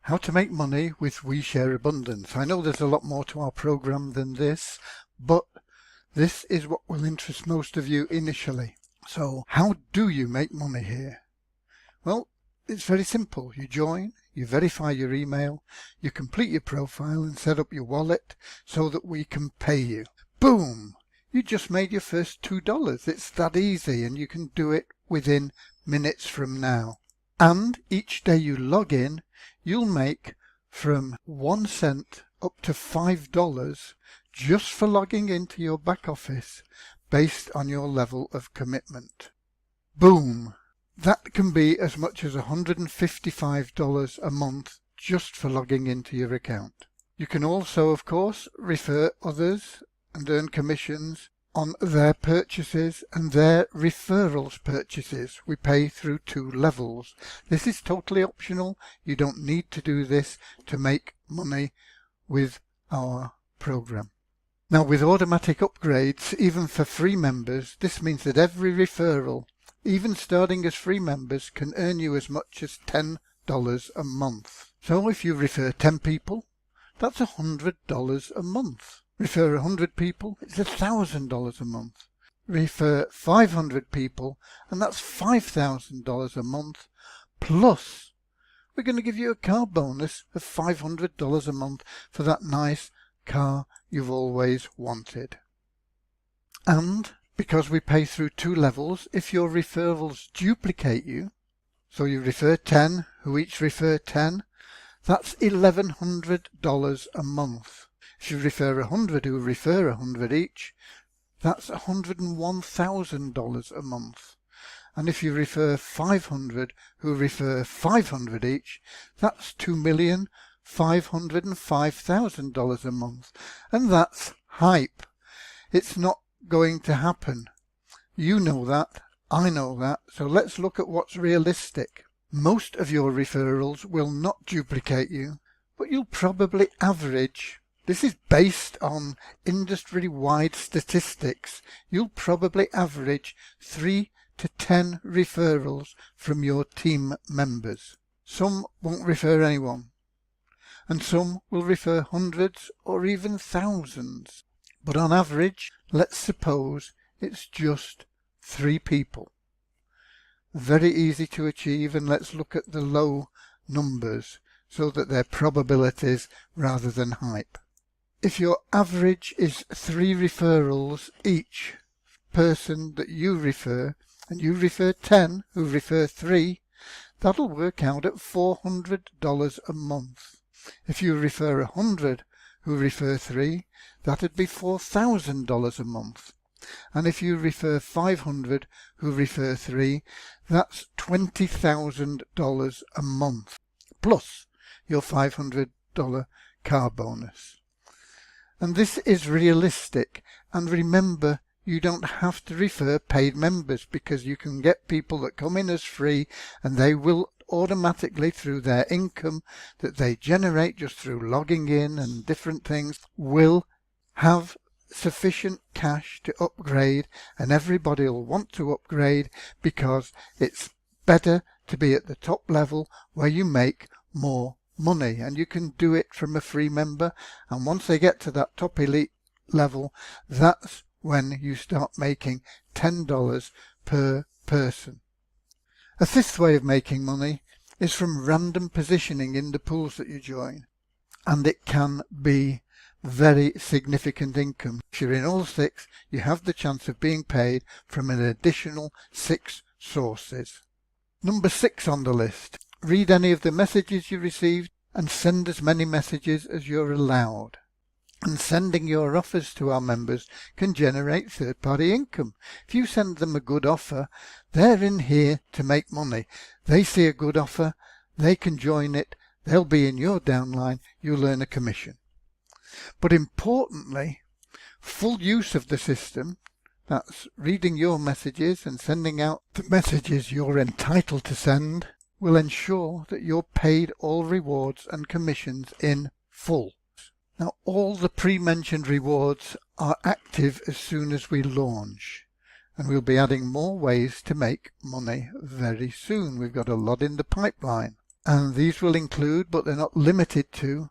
How to make money with WeShareAbundance. I know there's a lot more to our program than this, but this is what will interest most of you initially. So how do you make money here? Well, it's very simple. You join, you verify your email, you complete your profile and set up your wallet so that we can pay you. Boom! You just made your first $2. It's that easy, and you can do it within minutes from now. And each day you log in, you'll make from 1 cent up to $5 just for logging into your back office based on your level of commitment. Boom! That can be as much as $155 a month just for logging into your account. You can also, of course, refer others and earn commissions on their purchases and their referrals purchases. We pay through 2 levels. This is totally optional. You don't need to do this to make money with our program. Now, with automatic upgrades, even for free members, this means that every referral, even starting as free members, can earn you as much as $10 a month. So if you refer 10 people, that's $100 a month. Refer 100 people, it's $1,000 a month. Refer 500 people, and that's $5,000 a month. Plus, we're going to give you a car bonus of $500 a month for that nice car you've always wanted. And because we pay through 2 levels, if your referrals duplicate you, so you refer 10 who each refer 10, that's $1,100 a month. If you refer 100 who refer 100 each, that's $101,000 a month. And if you refer 500 who refer 500 each, that's $2,505,000 a month. And that's hype. It's not going to happen. You know that, I know that, so let's look at what's realistic. Most of your referrals will not duplicate you, but you'll probably average. This is based on industry-wide statistics. You'll probably average 3 to 10 referrals from your team members. Some won't refer anyone, and some will refer hundreds or even thousands. But on average, let's suppose it's just 3 people. Very easy to achieve, and let's look at the low numbers so that they're probabilities rather than hype. If your average is 3 referrals each person that you refer, and you refer 10 who refer 3, that'll work out at $400 a month. If you refer 100 who refer 3, that'd be $4,000 a month. And if you refer 500 who refer 3, that's $20,000 a month, plus your $500 car bonus. And this is realistic, and remember, you don't have to refer paid members, because you can get people that come in as free, and they will automatically, through their income that they generate just through logging in and different things, will have sufficient cash to upgrade, and everybody will want to upgrade because it's better to be at the top level where you make more money, and you can do it from a free member. And once they get to that top elite level, that's when you start making $10 per person. A 5th way of making money is from random positioning in the pools that you join, and it can be very significant income. If you're in all 6, you have the chance of being paid from an additional 6 sources. Number 6 on the list. Read any of the messages you received and send as many messages as you're allowed. And sending your offers to our members can generate third-party income. If you send them a good offer, they're in here to make money. They see a good offer, they can join it, they'll be in your downline, you'll earn a commission. But importantly, full use of the system, that's reading your messages and sending out the messages you're entitled to send, will ensure that you're paid all rewards and commissions in full. Now, all the pre-mentioned rewards are active as soon as we launch, and we'll be adding more ways to make money very soon. We've got a lot in the pipeline. And these will include, but they're not limited to,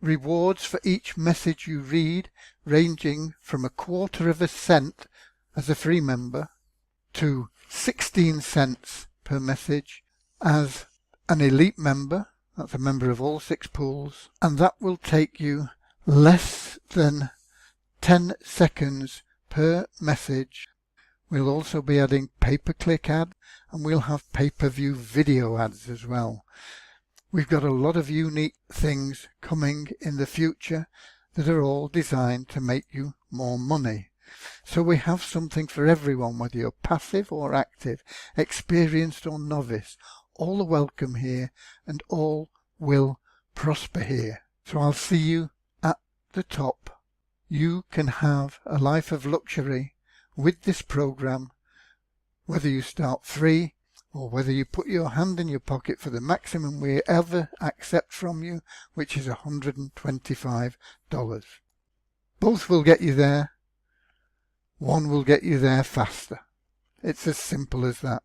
rewards for each message you read, ranging from 1/4 cent as a free member to 16 cents per message as an elite member. That's a member of all 6 pools, and that will take you less than 10 seconds per message. We'll also be adding pay-per-click ads, and we'll have pay-per-view video ads as well. We've got a lot of unique things coming in the future that are all designed to make you more money. So we have something for everyone, whether you're passive or active, experienced or novice. All are welcome here, and all will prosper here. So I'll see you at the top. You can have a life of luxury with this program, whether you start free or whether you put your hand in your pocket for the maximum we ever accept from you, which is $125. Both will get you there. One will get you there faster. It's as simple as that.